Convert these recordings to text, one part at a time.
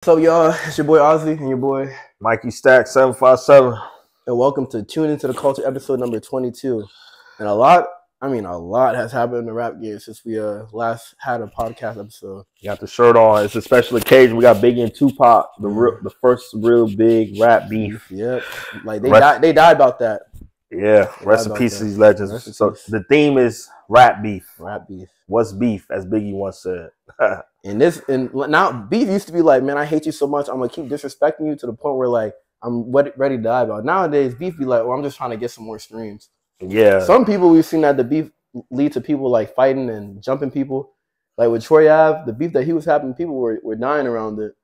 So y'all, it's your boy Ozzy and your boy Mikey Stackz 757. and welcome to Tune Into the Culture episode number 22. And a lot has happened in the rap game since we last had a podcast episode. You got the shirt on. It's a special occasion. We got Biggie and Tupac, the first real big rap beef. Yep. Like they died about that. Yeah, rest in peace to these legends. So the theme is rap beef. Rap beef. What's beef, as Biggie once said. and now beef used to be like, man, I hate you so much, I'm gonna keep disrespecting you to the point where like I'm ready to die about. Nowadays, beef be like, well, I'm just trying to get some more streams. Yeah. Some people we've seen that the beef lead to people like fighting and jumping people. Like with Troy Ave, the beef that he was having, people were dying around it.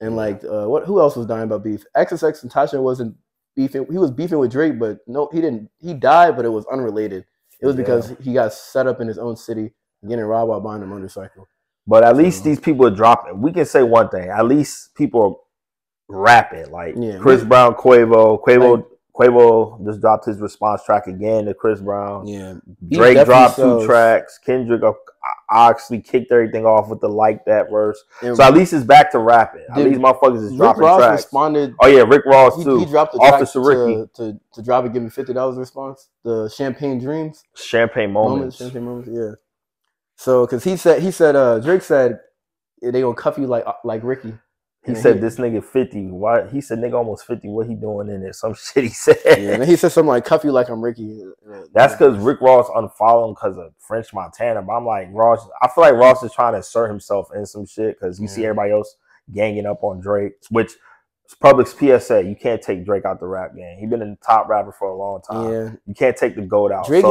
And like who else was dying about beef? XXX and Tasha wasn't beefing. He was beefing with Drake, but no, he didn't. He died, but it was unrelated. It was because he got set up in his own city, getting robbed while buying a motorcycle. But at least these people are dropping. We can say one thing. At least people are rapping. Like Cris Brown, Quavo just dropped his response track again to Cris Brown. Yeah. Drake dropped 2 tracks. Kendrick actually kicked everything off with the Like That verse. And so at least it's back to rapping. At least motherfuckers is dropping Rick Ross tracks. Responded. Oh yeah, Rick Ross too. He dropped the track to drop and give me $50 response. The Champagne Dreams. Champagne Moments. Champagne Moments, yeah. So because Drake said they gonna cuff you like Ricky. He said this nigga 50. Why? He said nigga almost 50. What he doing in there? Some shit he said. Yeah, and he said something like cuff you like I'm Ricky. That's because Rick Ross unfollowed him because of French Montana. But I'm like, Ross, I feel like Ross is trying to assert himself in some shit because you see everybody else ganging up on Drake, which public's PSA. You can't take Drake out the rap game. He's been in the top rapper for a long time. Yeah. You can't take the GOAT out. Drake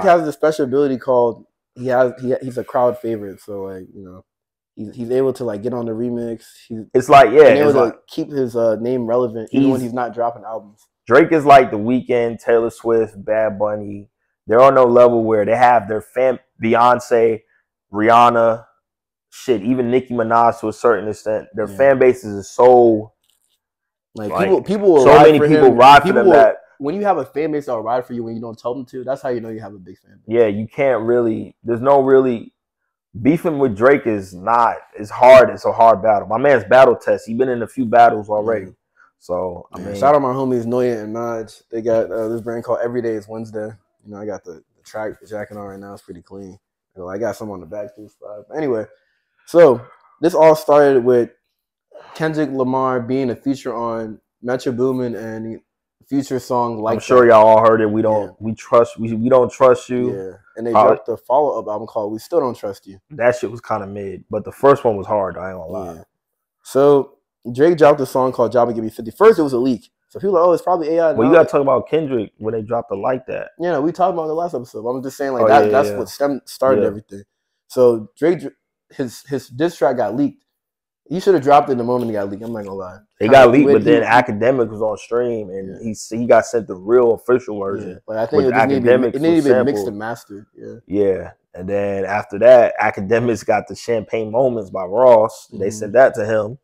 has a special ability called he's a crowd favorite. So like, you know. He's able to like get on the remix. He's able to keep his name relevant even when he's not dropping albums. Drake is like The Weeknd, Taylor Swift, Bad Bunny. They're on no level where they have their Beyonce, Rihanna, shit, even Nicki Minaj to a certain extent. Their fan bases is so like people will so many people ride for them that when you have a fan base that will ride for you when you don't tell them to, that's how you know you have a big fan base. Yeah, you can't really. There's no really. Beefing with Drake is hard. It's a hard battle. My man's battle test. He's been in a few battles already. So, I mean. Shout out my homies Noya and Naj. They got this brand called Every Day is Wednesday. You know, I got the jacket on right now. It's pretty clean. You know, I got some on the back too. Anyway, so this all started with Kendrick Lamar being a feature on Metro Boomin and Future song Like I'm sure y'all all heard it. We don't trust you. Yeah. And they dropped the follow-up album called We Still Don't Trust You. That shit was kind of mid, but the first one was hard. I ain't gonna lie. Yeah. So Drake dropped a song called Job and Give Me 50. First, it was a leak. So people are like, oh, it's probably AI. Well, you gotta talk about Kendrick when they dropped the Like That. Yeah, we talked about it in the last episode. I'm just saying that's what started everything. So Drake, his diss track got leaked. He should have dropped it the moment he got leaked. I'm not gonna lie. It got leaked, but then Academic was on stream, and he got sent the real official version. Yeah. But I think it needed to be mixed and mastered. Yeah. And then after that, Academics got the Champagne Moments by Ross. They sent that to him.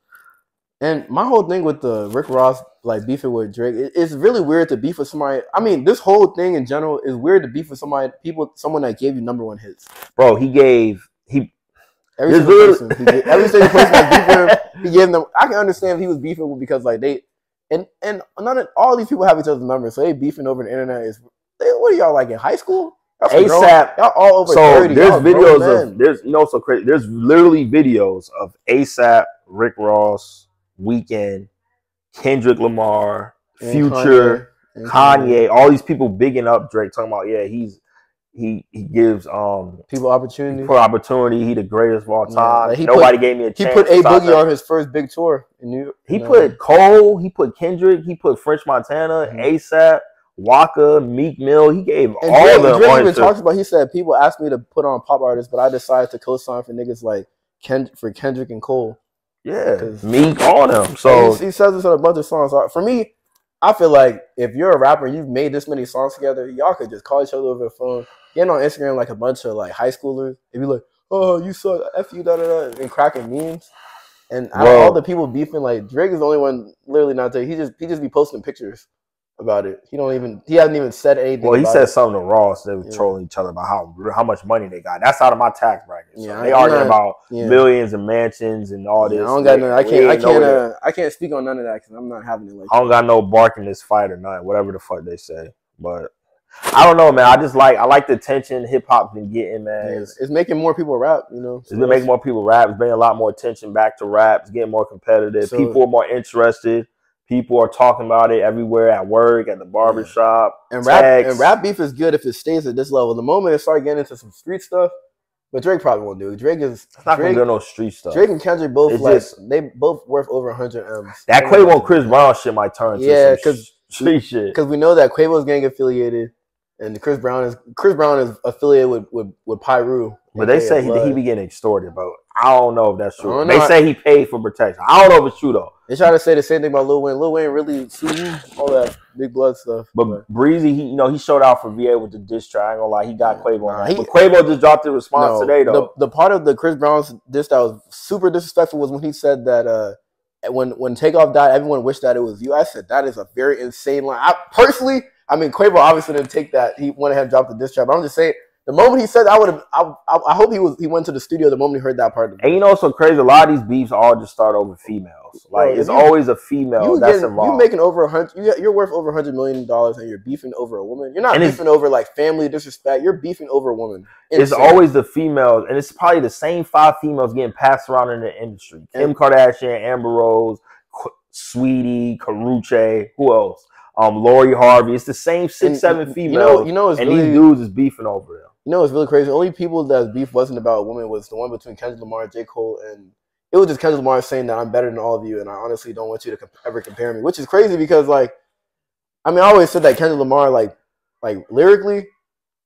And my whole thing with the Rick Ross like beefing with Drake, it's really weird to beef with somebody. I mean, this whole thing in general is weird to beef with someone that gave you #1 hits. Bro, every single person that beefing him, he gave them. I can understand if he was beefing with because like they and none of all these people have each other's numbers, so they beefing over the internet what are y'all like in high school? ASAP, y'all all over. So 30, there's videos of so crazy. There's literally videos of ASAP, Rick Ross, Weeknd, Kendrick Lamar, Future, Kanye, all these people bigging up Drake, talking about he gives people opportunity. He the greatest of all time. Like nobody gave me a chance. He put A Boogie on his first big tour in New York. He put Cole, he put Kendrick, he put French Montana, ASAP, Waka, Meek Mill. He gave all of them. Drake even talks about. He said people asked me to put on pop artists, but I decided to co-sign for niggas like Kendrick and Cole. Yeah, Meek, all them. So he says this in a bunch of songs. For me, I feel like if you're a rapper and you've made this many songs together, y'all could just call each other over the phone, getting on Instagram like a bunch of like high schoolers, and be like, "Oh, you suck, F you, da da da," and cracking memes. And all the people beefing, like Drake is the only one literally not there. He just be posting pictures. about it. He hasn't even said anything. Well, he about said it. something to Ross. They were trolling each other about how much money they got. That's out of my tax bracket. So they arguing about millions and mansions and all this. I don't got no. I can't speak on none of that because I'm not having it like. I don't got no bark in this fight or nothing. Whatever the fuck they say, but I don't know, man. I like the attention hip hop been getting, man. Yeah, it's making more people rap. You know, it's been making more people rap. It's bringing a lot more attention back to rap. It's getting more competitive. So, people are more interested. People are talking about it everywhere, at work, at the barbershop. And rap beef is good if it stays at this level. The moment it starts getting into some street stuff, but Drake probably won't do it. Drake is not gonna do no street stuff. Drake and Kendrick both they both worth over 100 M's. That Quavo and Cris Brown shit might turn to some street shit. Because we know that Quavo's gang affiliated, and Cris Brown is affiliated with Pyru. But they say he be getting extorted, but I don't know if that's true. They say he paid for protection. I don't know if it's true though. They try to say the same thing about Lil Wayne. Lil Wayne really sued him, all that big blood stuff. But Breezy, he showed out for VA with the diss track. I ain't gonna lie, he got Quavo on that. But Quavo just dropped the response today though. The part of the Cris Brown's diss that was super disrespectful was when he said that when Takeoff died, everyone wished that it was you. I said that is a very insane line. I mean, Quavo obviously didn't take that. He went ahead and dropped the diss track. But I'm just saying, the moment he said, I hope he went to the studio the moment he heard that part of it. And you know what's so crazy? A lot of these beefs all just start over females. Like, it's always a female that's involved. You're making over 100. You're worth over $100 million, and you're beefing over a woman. You're not beefing over like family disrespect. You're beefing over a woman. It's always the females, and it's probably the same 5 females getting passed around in the industry. Kim Kardashian, Amber Rose, Sweetie, Karrueche, who else? Lori Harvey. It's the same 6-7 females. And these dudes is beefing over them. You know what's really crazy? The only people that beef wasn't about a woman was the one between Kendrick Lamar, J. Cole, and it was just Kendrick Lamar saying that I'm better than all of you, and I honestly don't want you to ever compare me, which is crazy because, like, I mean, I always said that Kendrick Lamar, like lyrically,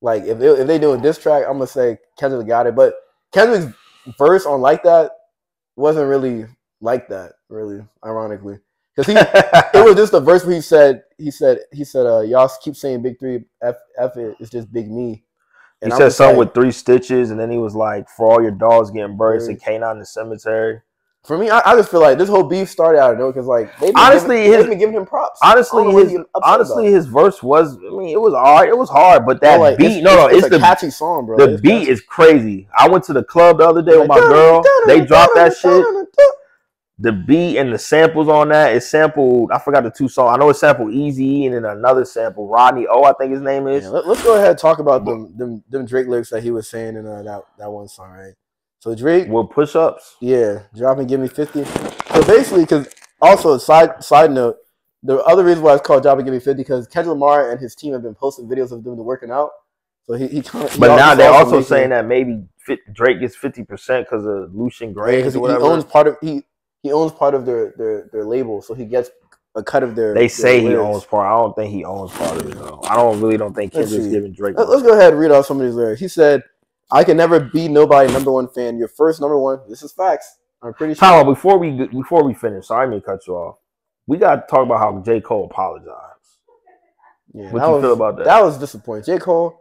like if they do a diss track, I'm gonna say Kendrick got it, but Kendrick's verse on Like That wasn't really like that, really, ironically. Because it was just a verse where he said, y'all keep saying Big 3, F it, it's just Big Me. And he said something with 3 stitches, and then he was like, for all your dogs getting buried, it's a canine in the cemetery. For me, I just feel like this whole beef started out of nowhere because, like, they've been giving him props. Honestly, his verse was, I mean, it was hard. It was hard, but that beat, it's a catchy song, bro. The beat is crazy. I went to the club the other day with my girl. They dropped that shit. The beat and the samples on that is sampled. I forgot the 2 songs. I know it's sampled Easy and then another sample Rodney O, I think his name is. Yeah, let's go ahead and talk about them Drake lyrics that he was saying in that one song, right? So Drake, well, push ups. Yeah, drop and give me 50. So basically, because also side note, the other reason why it's called Drop and Give Me 50 because Kendrick Lamar and his team have been posting videos of them working out. So he but now they're also saying that maybe Drake gets 50% because of Lucian Gray because he owns part of He owns part of their label, so he gets a cut of their. They say he owns part. I don't think he owns part of it though. I don't think Kendrick's giving Drake. Let's go ahead and read out some of these lyrics. He said, "I can never be nobody #1 fan. Your first #1. This is facts. I'm pretty sure." Tyler, before we finish, sorry, I didn't talk you off. We got to talk about how J. Cole apologized. Yeah, what you feel about that? That was disappointing. J. Cole,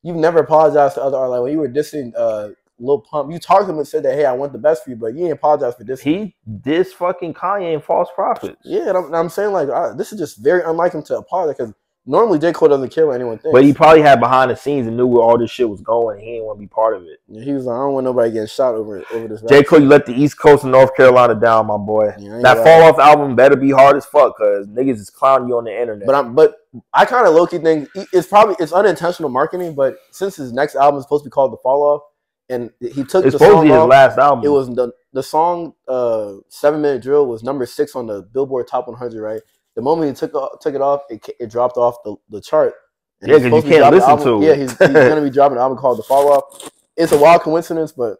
you've never apologized to other artists. Like when you were dissing Lil Pump, you talked to him and said that, hey, I want the best for you, but you ain't apologize for this. He dissed fucking Kanye and False Prophets. Yeah, and I'm saying, like, this is just very unlike him to apologize because normally J. Cole doesn't care what anyone thinks. But he probably had behind the scenes and knew where all this shit was going and he didn't want to be part of it. Yeah, he was like, I don't want nobody getting shot over this. J. Cole, you let the East Coast and North Carolina down, my boy. Yeah, that Fall Off album better be hard as fuck because niggas is clowning you on the internet. But I kind of low-key think it's unintentional marketing, but since his next album is supposed to be called The Fall Off, and he took it's the supposed to be his last album. It was the song 7 Minute Drill was number 6 on the Billboard Top 100, right? The moment he took it off, it dropped off the chart. And yeah, because you can't listen to it. Yeah, he's going to be dropping an album called The Fall Off. It's a wild coincidence, but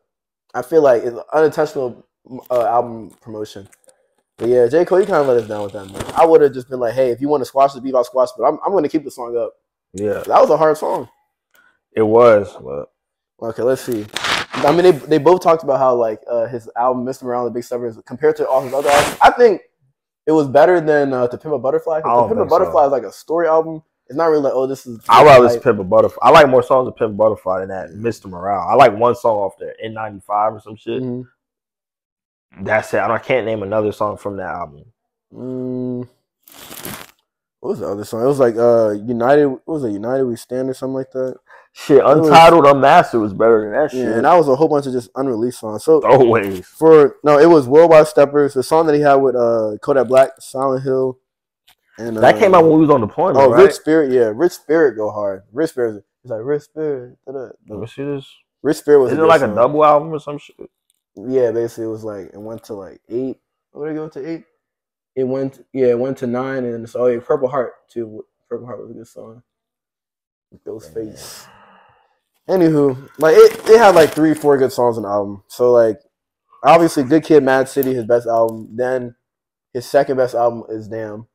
I feel like it's unintentional album promotion. But yeah, J. Cole, you kind of let us down with that, man. I would have just been like, hey, if you want to squash the beef, I'll squash it. But I'm going to keep the song up. Yeah. That was a hard song. It was, but... Okay, let's see. I mean, they both talked about how like his album "Mr. Around the Big Stepper" is compared to all his other albums. I think it was better than "To Pimp a Butterfly." "To Pimp a Butterfly" is like a story album. It's not really like, oh, this is. I'd rather listen to "Pimp a Butterfly." I like more songs of "Pimp a Butterfly" than that "Mr. Morale." I like one song off there, N95 or some shit. That's it. I can't name another song from that album. What was the other song? It was like United. What was it? United We Stand or something like that. Shit, Untitled, Unmastered was better than that shit. Yeah, and that was a whole bunch of just unreleased songs. So always it was Worldwide Steppers, the song that he had with Kodak Black, Silent Hill, and that came out when we was on deployment. Oh, right? Rich Spirit, yeah, Rich Spirit go hard. Rich Spirit, it's like Rich Spirit. What shit is? Rich Spirit was. Is it like a double album or some shit? Yeah, basically it was like it went to like 8. What did it go to 8? It went to 9, and it's Purple Heart too. Purple Heart was a good song. Ghostface. Anywho, like it had like 3-4 good songs on the album. So like obviously Good Kid, Mad City, his best album. Then his second best album is Damn.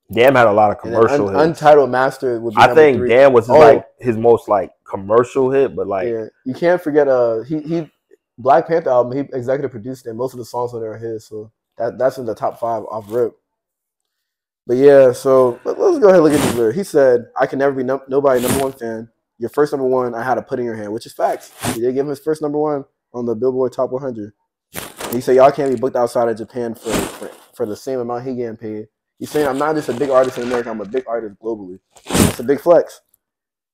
Damn had a lot of commercial hits. Untitled Master would be I think 3. Damn was like his most like commercial hit, but like you can't forget he Black Panther album, he executive produced it. Most of the songs on there are his, so that's in the top 5 off rip. But yeah, so let's go ahead and look at this lyric. He said, "I can never be nobody number 1 fan. Your first number 1, I had to put in your hand," which is facts. He did give him his first number 1 on the Billboard Top 100. And he said, "Y'all can't be booked outside of Japan for the same amount he getting paid." He's saying, "I'm not just a big artist in America, I'm a big artist globally." It's a big flex.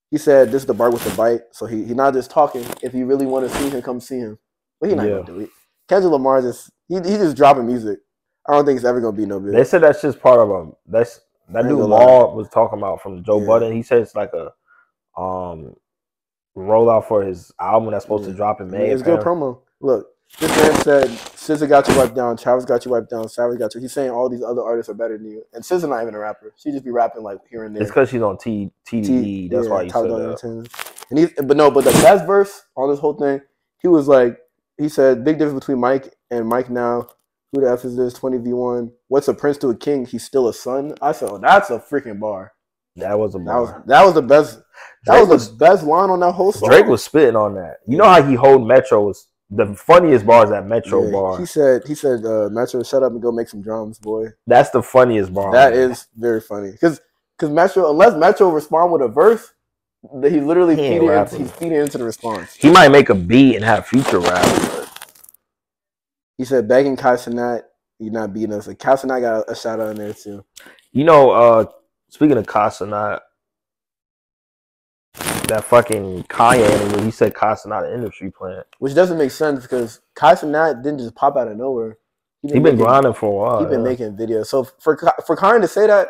He said, "This is the bark with the bite." So he not just talking. If you really want to see him, come see him. But he not gonna do it. Kendrick Lamar he just dropping music. I don't think it's ever gonna be no big. They said that's just part of that new law was talking about from Joe Budden. He said it's like a rollout for his album that's supposed to drop in May. It's good promo. Look, this man said SZA got you wiped down, Travis got you wiped down, Savage got you. He's saying all these other artists are better than you. And SZA not even a rapper. She just be rapping like here and there. It's because she's on TDE. That's why he said that. But the best verse on this whole thing, he said, "Big difference between Mike and Mike now. Who the F is this? 20v1. What's a prince to a king? He's still a son." I said, "Oh, that's a freaking bar." That was a bar. That was the best. That was the best line on that whole song. Drake was spitting on that. You know how he hold Metro was the funniest bars at Metro bar. He said, "Metro, shut up and go make some drums, boy." That's the funniest bar. That is very funny because Metro, unless Metro respond with a verse, that he's literally feeding into the response. He might make a beat and have Future rap. But... He said, "Begging Kai Cenat, you're not beating us." Like Kai Cenat got a shout out in there too. You know, speaking of Kai Cenat, that fucking Kanye interview, he said Kai Cenat an industry plant, which doesn't make sense because Kai Cenat didn't just pop out of nowhere. He been grinding for a while. He been making videos. So for Kanye to say that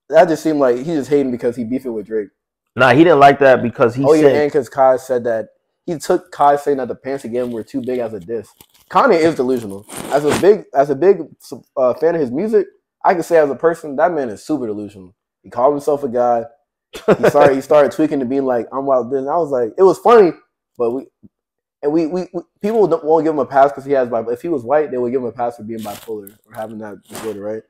just seemed like he just hating because he beefing with Drake. Nah, he didn't like that because he said... and because Kai said that he took Kai saying that the pants again were too big as a diss. Kanye is delusional. As a big fan of his music, I can say as a person, that man is super delusional. He called himself a god. He started tweaking to being like, "I'm wild." Then I was like, it was funny, but we people won't give him a pass because he has bipolar. If he was white, they would give him a pass for being bipolar or having that disorder, right?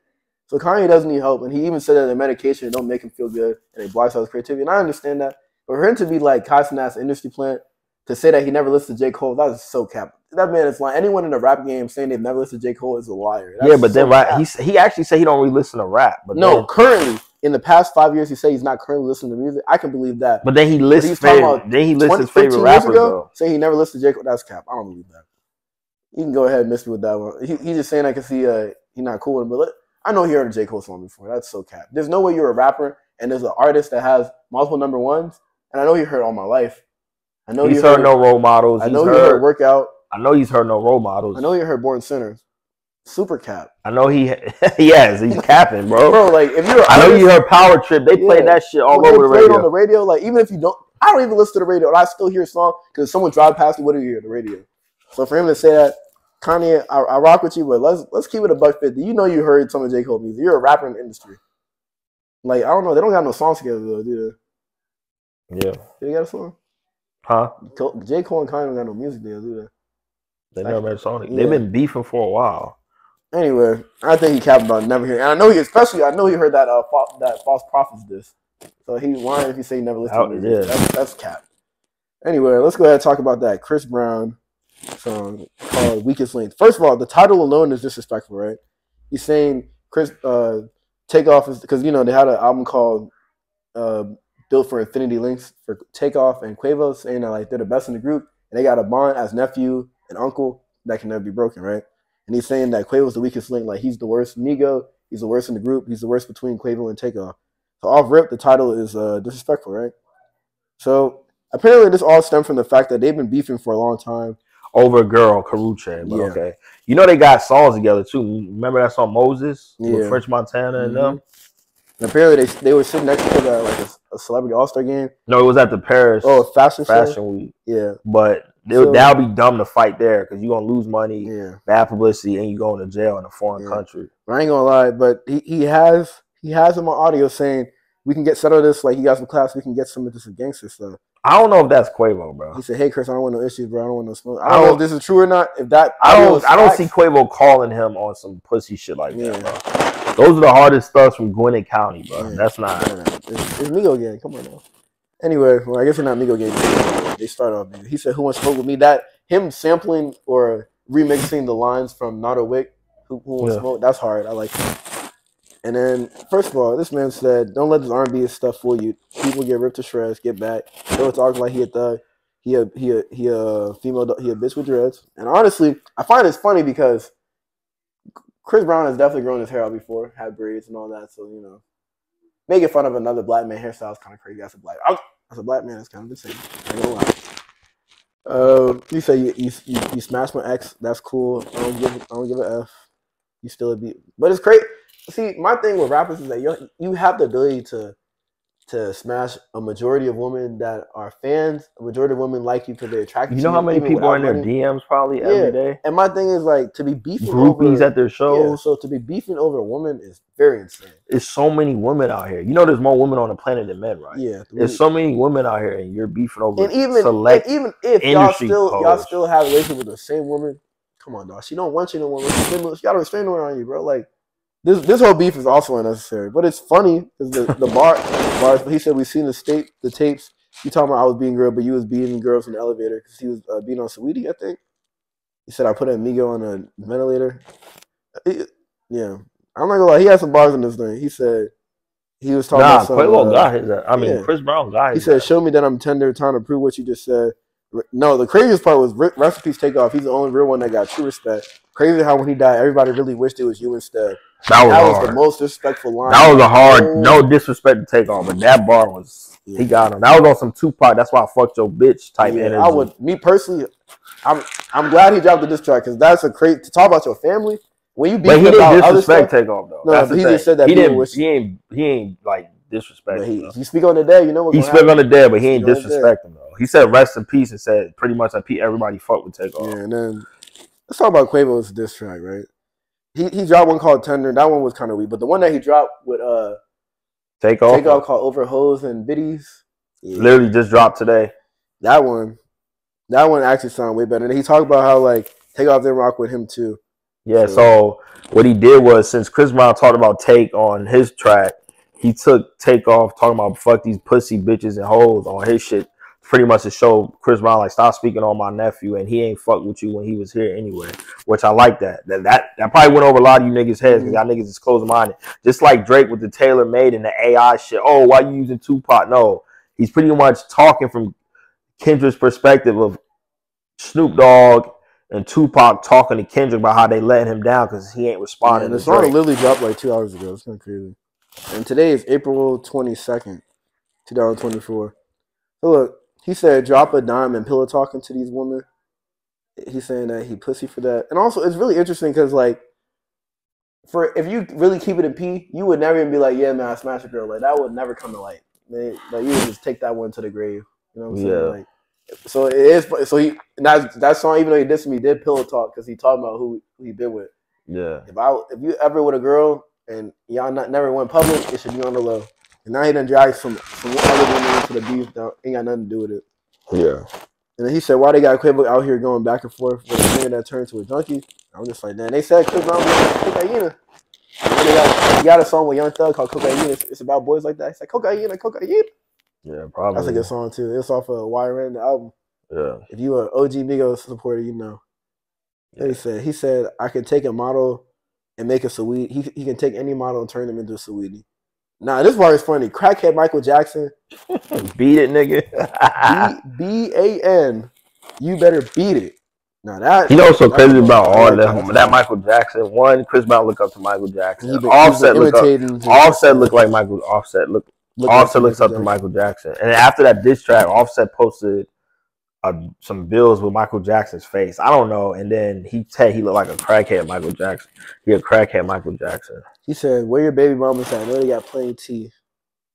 So Kanye doesn't need help, and he even said that the medication don't make him feel good, and it blocks out his creativity. And I understand that, but for him to be like Kai Cenat's industry plant, to say that he never listened to J. Cole, that is so cap. That man is lying. Anyone in the rap game saying they've never listened to J. Cole is a liar. That's but then he actually said he don't really listen to rap. But currently in the past 5 years, he said he's not currently listening to music. I can believe that. But then he lists his favorite rappers though. Saying he never listened to J. Cole, that's cap. I don't believe that. You can go ahead and miss me with that one. He's just saying that because he's not cool with it. But I know he heard a J. Cole song before. That's so cap. There's no way you're a rapper and there's an artist that has multiple number ones. And I know you heard All My Life. I know he's heard No Role Models. I know you heard Workout. I know he's heard No Role Models. I know you heard Born Sinners. Super cap. I know he's capping, bro. Bro, like if you're, I know you heard Power Trip. They played that shit all over the radio. On the radio, like even if you don't, I don't even listen to the radio, and I still hear a song because someone drive past me. What do you hear? The radio. So for him to say that, Kanye, I rock with you, but let's keep it $150. You know you heard some of J. Cole music. You're a rapper in the industry. Like I don't know, they don't got no songs together though, do they? Yeah. Do they got a song? Huh? J. Cole and Kanye don't got no music together, do they? They never made a song. They've been beefing for a while. Anyway, I think he capped about never hearing. And I know he heard that false prophets diss. So he lying if he say he never listened to music. Yeah. That's cap. Anyway, let's go ahead and talk about that Cris Brown song called Weakest Link. First of all, the title alone is disrespectful, right? He's saying Chris Takeoff is because they had an album called Built for Infinity Links for Takeoff and Quavo, saying that like they're the best in the group and they got a bond as nephew and uncle that can never be broken, right? And he's saying that Quavo's the weakest link, like he's the worst Migo, he's the worst in the group, he's the worst between Quavo and Takeoff. So off rip, the title is disrespectful, right? So apparently this all stemmed from the fact that they've been beefing for a long time. Over a girl, Karuche, but okay. You know they got songs together too. Remember that song Moses with French Montana and them? And apparently they were sitting next to each other at like a celebrity all-star game. No, it was at the Paris fashion week. Yeah. But that'll be dumb to fight there because you're gonna lose money, bad publicity, and you going to jail in a foreign country. But I ain't gonna lie, but he has him on audio saying we can get settled this, like you got some class, we can get some of this gangster stuff. I don't know if that's Quavo, bro. He said, "Hey, Chris, I don't want no issues, bro. I don't want no smoke." I don't know if this is true or not. If that, I don't see Quavo calling him on some pussy shit like that, bro. Those are the hardest stuff from Gwinnett County, bro. That's not. It's Migo gang. Come on now. Anyway, well, I guess it's not Migo gang. They start off. He said, "Who wants to smoke with me?" That him sampling or remixing the lines from Not a Wick, "Who wants to smoke?" That's hard. I like it. And then, first of all, this man said, "Don't let this R&B stuff fool you. People get ripped to shreds, get back. They'll talk like he a thug. He a female. He a bitch with dreads." And honestly, I find this funny because Cris Brown has definitely grown his hair out before, had braids and all that. So making fun of another black man hairstyle is kind of crazy. As a black man, it's kind of insane. I ain't gonna lie. You say you smashed my ex. That's cool. I don't give a F. You still a beat, but it's crazy. See, my thing with rappers is that you have the ability to smash a majority of women that are fans. A majority of women like you because they're attracted to you. You know how many people are in their DMs probably every day? And my thing is like to be beefing groupies at their shows. Yeah, so to be beefing over a woman is very insane. There's so many women out here. You know there's more women on the planet than men, right? Yeah. There's so many women out here and you're beefing over and even if y'all still have a relationship with the same woman, come on, dog. She don't want you no more. She got a restraining order on you, bro. Like this whole beef is also unnecessary, but it's funny because the bars. He said we've seen the tapes. You talking about I was beating girls, but you was beating girls in the elevator because he was beating on Saweetie, I think. He said I put a Migo on a ventilator. Yeah, I'm not gonna lie. He had some bars in this thing. He said he was talking about some. Quavo got his. Cris Brown got his. He said, "Show me that I'm tender, time to prove what you just said." No, the craziest part was Recipe's Takeoff. He's the only real one that got true respect. Crazy how when he died, everybody really wished it was you instead. That was the most disrespectful line. That was a hard, no disrespect to take on, but that bar was, he got him. That was on some Tupac, that's why I fucked your bitch type energy. Me personally, I'm glad he dropped the diss track because that's a crazy, to talk about your family. When you but he didn't disrespect Takeoff though. No, but he just said that he ain't like disrespecting. He speak on the dead, you know what? He speak on the dead, but he ain't disrespecting though. He said rest in peace and said pretty much like everybody fuck with Takeoff. Yeah, and then let's talk about Quavo's diss track, right? He dropped one called Tender. That one was kind of weak, but the one that he dropped with Takeoff called Over Hoes and Biddies, literally just dropped today. That one actually sounded way better. And he talked about how like Takeoff didn't rock with him too. Yeah, so what he did was since Chris Brown talked about Take on his track, he took Takeoff talking about fuck these pussy bitches and hoes on his shit. Pretty much to show Chris Brown like stop speaking on my nephew and he ain't fuck with you when he was here anyway, which I like that. That probably went over a lot of you niggas' heads because y'all niggas is closed minded. Just like Drake with the Tailor Made and the AI shit. Oh, why you using Tupac? No, he's pretty much talking from Kendrick's perspective of Snoop Dogg and Tupac talking to Kendrick about how they letting him down because he ain't responding. The song literally dropped like 2 hours ago. It's kind of crazy. And today is April 22nd, 2024. So look. He said, drop a dime and pillow talking to these women. He's saying that he pussy for that. And also, it's really interesting because, like, if you really keep it in P, you would never even be like, yeah, man, I smashed a girl. Like, that would never come to light. Like, you would just take that one to the grave. You know what I'm saying? Yeah. Like, so it is. So that song, even though he dissed me, did pillow talk because he talking about who he been with. Yeah. If you ever with a girl and y'all never went public, it should be on the low. And now he done dragged some other women into the beef that ain't got nothing to do with it. Yeah. And then he said, why they got Quavo out here going back and forth with a nigga that turned to a junkie? I'm just like, man, they said Cris Brown was cocaine. He got a song with Young Thug called Cocaine. It's about boys like that. It's like, cocaine. Yeah, probably. That's a good song, too. It's off of YRN, the album. Yeah. If you an OG Migos supporter, you know. Yeah. He said, I can take a model and make a Saweetie. He can take any model and turn them into a Saweetie. Nah, this part is funny. Crackhead Michael Jackson. Beat it, nigga. B-A-N. You better beat it. Now that he's also crazy about all like that Michael Jackson. One, Chris Brown look up to Michael Jackson. Offset look like Michael. Offset looks up to Michael Jackson. And after that diss track, Offset posted some bills with Michael Jackson's face. I don't know. And then he said he looked like a crackhead Michael Jackson. He a crackhead Michael Jackson. He said, "Where your baby mama's at? I know they got plain tea."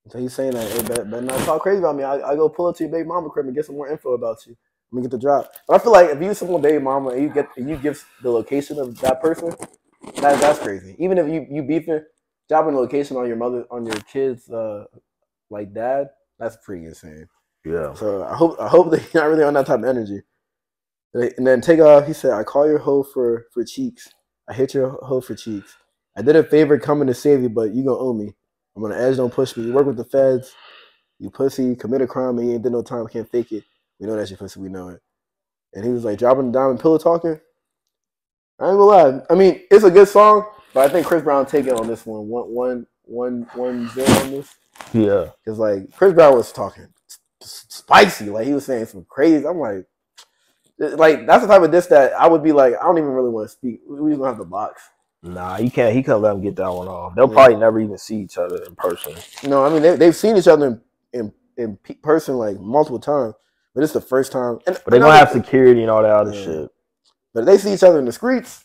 So he's saying that, hey, but not talk crazy about me. I go pull up to your baby mama crib and get some more info about you. Let me get the drop. But I feel like if you someone baby mama and you give the location of that person, that's crazy. Even if you beefing, dropping the location on your kids like dad, that's pretty insane. Yeah. So I hope they're not really on that type of energy. And then take off. He said, "I call your hoe for cheeks. I hit your hoe for cheeks. I did a favor coming to save you, but you gonna owe me. I'm on the edge, don't push me. You work with the feds. You pussy, commit a crime, and you ain't did no time, can't fake it. We know that's your pussy, we know it." And he was like dropping the diamond pillow talking. I ain't gonna lie. I mean, it's a good song, but I think Chris Brown taking on this one. 1-0 on this. Yeah. Because like Chris Brown was talking spicy. Like he was saying some crazy. I'm like that's the type of diss that I would be like, I don't even really want to speak. We gonna have to box. Nah, he can't. He couldn't let him get that one off. They'll probably never even see each other in person. No, I mean they've seen each other in person like multiple times, but it's the first time. But they're gonna have security and all that other shit. But if they see each other in the streets,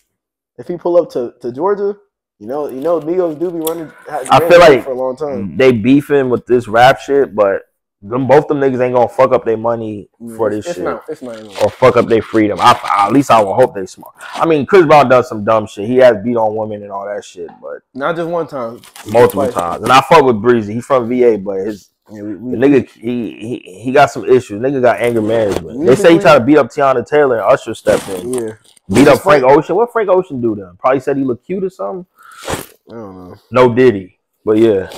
if he pull up to Georgia, you know, Migos do be running. I feel like for a long time. They beefing with this rap shit, but both them niggas ain't gonna fuck up their money for this shit. It's not or fuck up their freedom. At least I will hope they smart. I mean, Chris Brown does some dumb shit. He has beat on women and all that shit, but not just one time, multiple times. And I fuck with Breezy. He's from VA, but the nigga he got some issues. Nigga got anger management. They say he tried to beat up Tiana Taylor and Usher stepped in. Yeah. Beat up Frank Ocean. What Frank Ocean do then? Probably said he looked cute or something. I don't know. No Diddy, but yeah.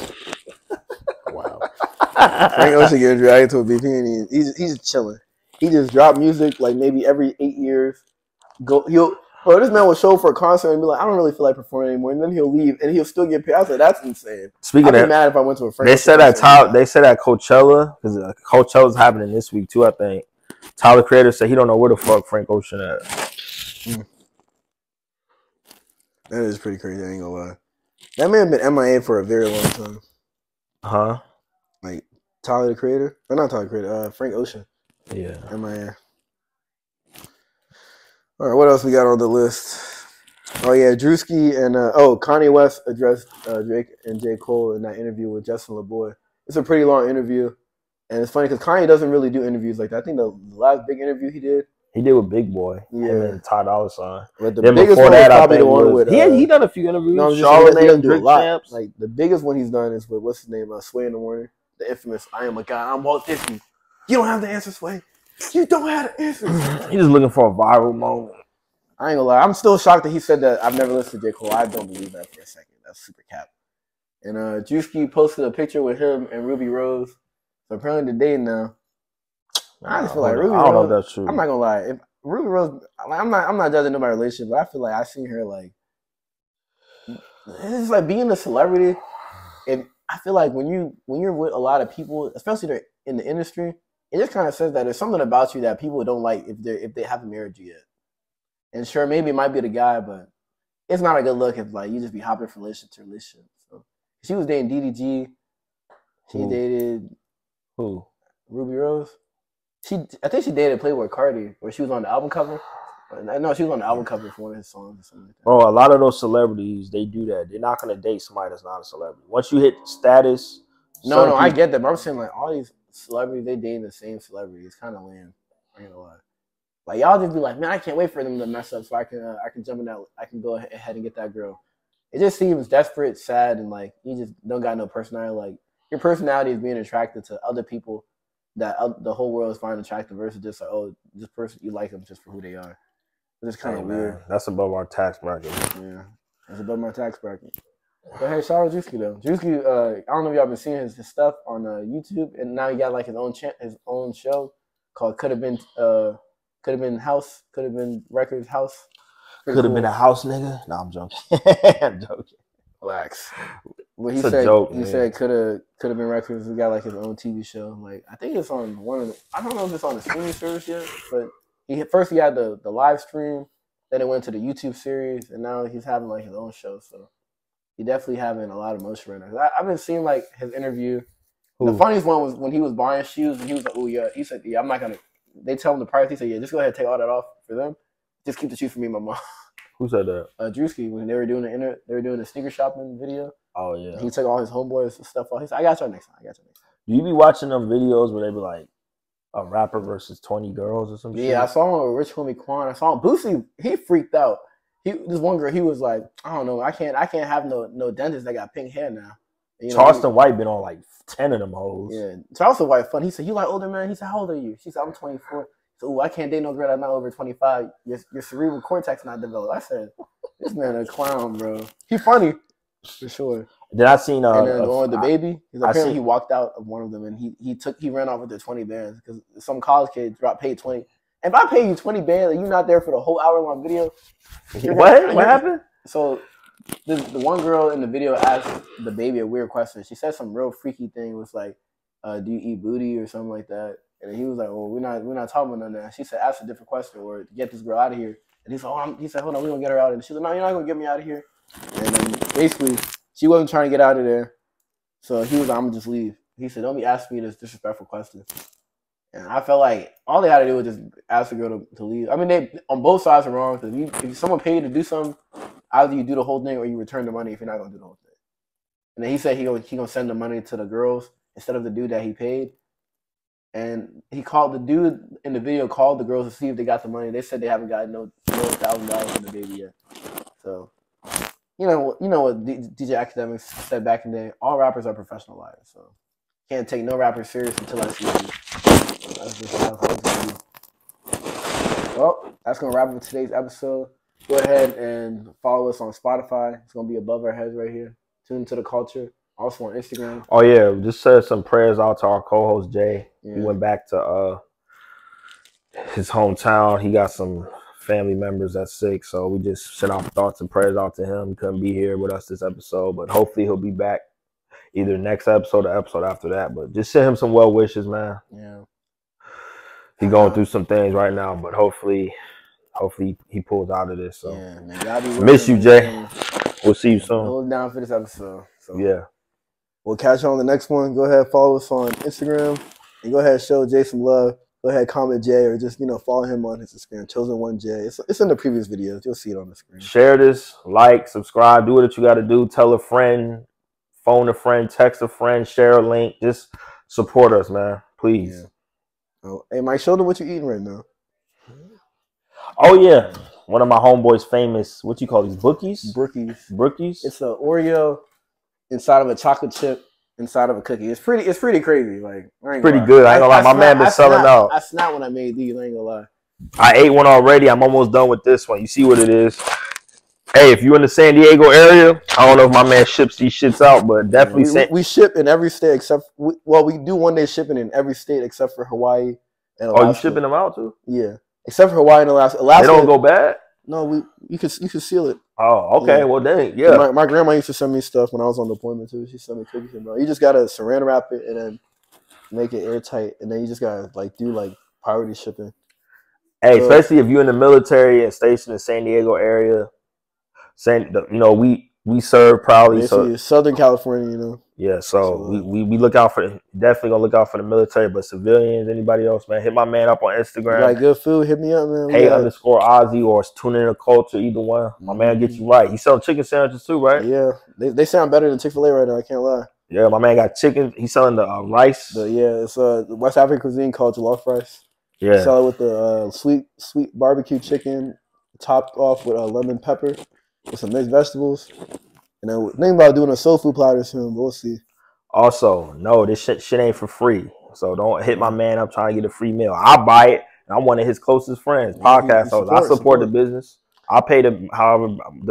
Wow. Frank Ocean getting dragged to a BP and he's just chilling. He just dropped music like maybe every 8 years. This man will show for a concert and be like, I don't really feel like performing anymore, and then he'll leave and he'll still get paid. I was like, that's insane. Speaking I'd be mad if I went to a Frank. They said at Coachella, because Coachella's happening this week too. I think Tyler Creator said he don't know where the fuck Frank Ocean at. That is pretty crazy. I ain't gonna lie. That man been MIA for a very long time. Huh? Like Tyler the Creator, or not Tyler the Creator, Frank Ocean. Yeah. MIA. All right, what else we got on the list? Oh yeah, Drewski and Kanye West addressed Drake and J. Cole in that interview with Justin LeBoy. It's a pretty long interview, and it's funny because Kanye doesn't really do interviews like that. I think the last big interview he did with Big Boy, and Ty Dolla $ign. But the biggest one is probably the one with he done a few interviews. No, Charlamagne, he doesn't do a lot. Champs. Like the biggest one he's done is with what's his name? Sway in the Morning, the infamous "I am a guy, I'm Walt Disney." You don't have the answer, Sway. You don't have the answer. He's just looking for a viral moment. I ain't gonna lie. I'm still shocked that he said that. I've never listened to J. Cole. I don't believe that for a second. That's super cap. And Drewski posted a picture with him and Ruby Rose. So apparently they're dating now. I just feel like Ruby Rose. I don't know if that's true. I'm not gonna lie. If Ruby Rose, I'm not judging my relationship, but I feel like I seen her like. It's just like being a celebrity. And I feel like when you're with a lot of people, especially they're in the industry, it just kind of says that there's something about you that people don't like if they haven't married you yet. And sure, maybe it might be the guy, but it's not a good look if like you just be hopping from relationship to relationship. So she was dating DDG. She dated who? Ruby Rose. I think she dated Playboy Cardi, or she was on the album cover. No, she was on the album cover for one of his songs or something like that. Bro, a lot of those celebrities, they do that. They're not gonna date somebody that's not a celebrity. Once you hit status. No, I get that, but I'm saying like all these celebrities, they dating the same celebrity. It's kind of lame. I ain't gonna lie. Like y'all just be like, man, I can't wait for them to mess up so I can jump in that. I can go ahead and get that girl. It just seems desperate, sad, and like you just don't got no personality. Like your personality is being attracted to other people that the whole world is finding attractive versus just like, oh, this person you like them just for who they are. It's kind of weird. That's above our tax bracket. Yeah, that's above my tax bracket. But hey, shout out Drewski though. Drewski, I don't know if y'all been seeing his stuff on YouTube, and now he got like his own show called Could Have Been House, Could Have Been Records House. Could have been a house nigga. No, I'm joking. I'm joking. Relax. Well, he said could have been records. He got like his own TV show. Like I think it's on one of the. I don't know if it's on the streaming service yet, but First he had the live stream, then it went to the YouTube series, and now he's having like his own show. So he definitely having a lot of motion right now. I've been seeing like his interview. The funniest one was when he was buying shoes, and he was like, "Oh yeah," he said, "Yeah, I'm not gonna." They tell him the price. He said, "Yeah, just go ahead and take all that off for them. Just keep the shoes for me and my mom." Who said that? Drewski, when they were doing the sneaker shopping video. Oh yeah. He took all his homeboys and stuff off. He said, "I got you next time. I got you next time." Do you be watching them videos where they be like a rapper versus 20 girls or something? Yeah, I saw one with Rich Homie Quan. I saw him. Boosie. He freaked out. This one girl. He was like, "I don't know. I can't have no dentist that got pink hair now." You know, Charleston White been on like 10 of them hoes. Yeah, Charleston White fun. He said, "You like older man?" He said, "How old are you?" She said, "I'm 24." So, "Ooh, I can't date no girl that's not over 25. Your cerebral cortex not developed." I said, "This man a clown, bro. He funny for sure." Then I seen and then the one with the baby. Apparently he walked out of one of them and he ran off with the 20 bands because some college kid paid 20. If I pay you 20 bands and you're not there for the whole hour-long video, what happened? So the one girl in the video asked the baby a weird question. She said some real freaky thing. It was like, "Do you eat booty?" or something like that. And he was like, "Well, we're not talking about none of that." She said, "Ask a different question or get this girl out of here." And he said, he said, "Hold on, we're gonna get her out." And she said, "No, you're not gonna get me out of here." And then basically she wasn't trying to get out of there. So he was like, "I'm gonna just leave." He said, "Don't be asking me this disrespectful question." And I felt like all they had to do was just ask the girl to leave. I mean, they on both sides are wrong because if someone paid you to do something, either you do the whole thing or you return the money if you're not gonna do the whole thing. And then he said he gonna send the money to the girls instead of the dude that he paid. And he called the dude in the video called the girls to see if they got the money. They said they haven't gotten no $1,000 from the baby yet. So you know what DJ Academics said back in the day. All rappers are professional liars. So can't take no rapper serious until I see you. So that's just how it's gonna be. Well, that's gonna wrap up today's episode. Go ahead and follow us on Spotify. It's gonna be above our heads right here. Tune into the culture. Also on Instagram. Oh yeah, just said some prayers out to our co-host Jay. Yeah. He went back to his hometown. He got some family members that's sick, so we just sent our thoughts and prayers out to him. He couldn't be here with us this episode, but hopefully he'll be back either next episode or episode after that. But just send him some well wishes, man. Yeah, he's going through some things right now, but hopefully he pulls out of this. So yeah, man, miss you, Jay. We'll see you soon. Hold down for this episode. So yeah. We'll catch you on the next one. Go ahead, follow us on Instagram, and go ahead and show Jay some love. Go ahead, comment Jay, or just follow him on his Instagram, Chosen1J. It's in the previous videos. You'll see it on the screen. Share this, like, subscribe, do what you got to do. Tell a friend, phone a friend, text a friend, share a link. Just support us, man, please. Yeah. Oh, hey, Mike, show them what you're eating right now. Oh yeah, one of my homeboys famous. What you call these bookies? Brookies. It's an Oreo inside of a chocolate chip inside of a cookie. It's pretty crazy. Like pretty good. I ain't gonna lie. My man been selling out. I snapped when I made these. I ain't gonna lie. I ate one already. I'm almost done with this one. You see what it is? Hey, if you in the San Diego area, I don't know if my man ships these shits out, but definitely we ship in every state except we do one day shipping in every state except for Hawaii and Alaska. Oh, you shipping them out too? Yeah, except for Hawaii and Alaska. They don't go bad. No, you can seal it. Oh, okay. Yeah. Well, dang, yeah. My grandma used to send me stuff when I was on deployment too. She sent me cookies and bro. You just gotta saran wrap it and then make it airtight, and then you just gotta do priority shipping. Hey, especially if you're in the military and stationed in the San Diego area, we serve proudly. So Southern California, Yeah, so we look out for definitely gonna look out for the military, but civilians, anybody else, man, hit my man up on Instagram. Like good food, hit me up, man. Hey_Ozzy or Tune In the Culture, either one. My man gets you right. He selling chicken sandwiches too, right? Yeah, they sound better than Chick-fil-A right now. I can't lie. Yeah, my man got chicken. He's selling the rice. It's the West African cuisine called jollof rice. Yeah, sell it with the sweet barbecue chicken, topped off with lemon pepper with some mixed vegetables. And then think about doing a soul food platter soon, but we'll see. Also, no, this shit ain't for free. So don't hit my man up trying to get a free meal. I'll buy it. And I'm one of his closest friends, podcast host. I support the business. I'll pay the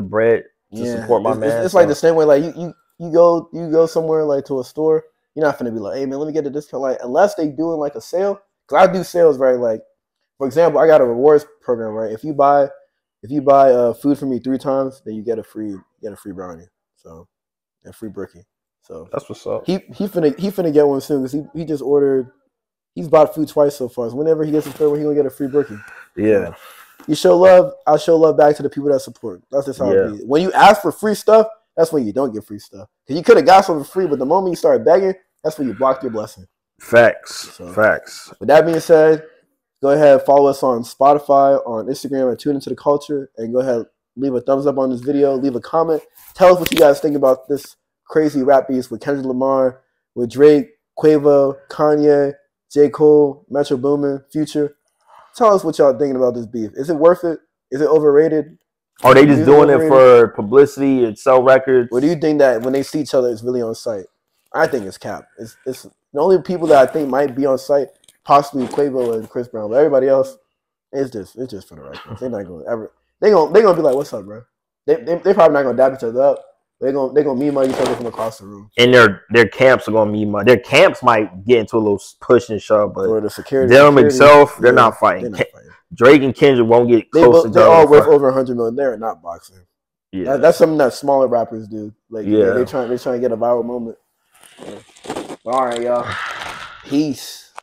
bread to support my man. It's like the same way, like you go somewhere like to a store, you're not gonna be like, hey man, let me get a discount. Like unless they doing like a sale. Cause I do sales, right? Like, for example, I got a rewards program, right? If you buy food from me 3 times, then you get a free brownie. So, a free brookie. So that's what's up. He finna get one soon because he just ordered He's bought food twice so far. So whenever he gets his third one, he's gonna get a free Birkin. Yeah. You show love, I'll show love back to the people that support. That's just how it be. When you ask for free stuff, that's when you don't get free stuff. Because you could have got something free, but the moment you start begging, that's when you blocked your blessing. Facts. So, Facts. With that being said, go ahead, follow us on Spotify, on Instagram, and tune into the culture. And go ahead, leave a thumbs up on this video, leave a comment. Tell us what you guys think about this crazy rap beast with Kendrick Lamar, with Drake, Quavo, Kanye, J. Cole, Metro Boomin, Future. Tell us what y'all thinking about this beef. Is it worth it? Is it overrated? Are they just doing it for publicity and sell records? Or do you think that when they see each other, it's really on site? I think it's cap. It's the only people that I think might be on site, possibly Quavo and Cris Brown, but everybody else, it's just for the record. They're not gonna ever. They're gonna be like, "What's up, bro?" They probably not gonna dap each other up. They're gonna meet each other from across the room. And their camps are gonna meet. Their camps might get into a little push and shove, but or the security themselves, they're not fighting. Drake and Kendrick won't get close to each other. They're all worth over $100 million. They're not boxing. Yeah, that's something that smaller rappers do. Like, they're trying to get a viral moment. Yeah. All right, y'all. Peace.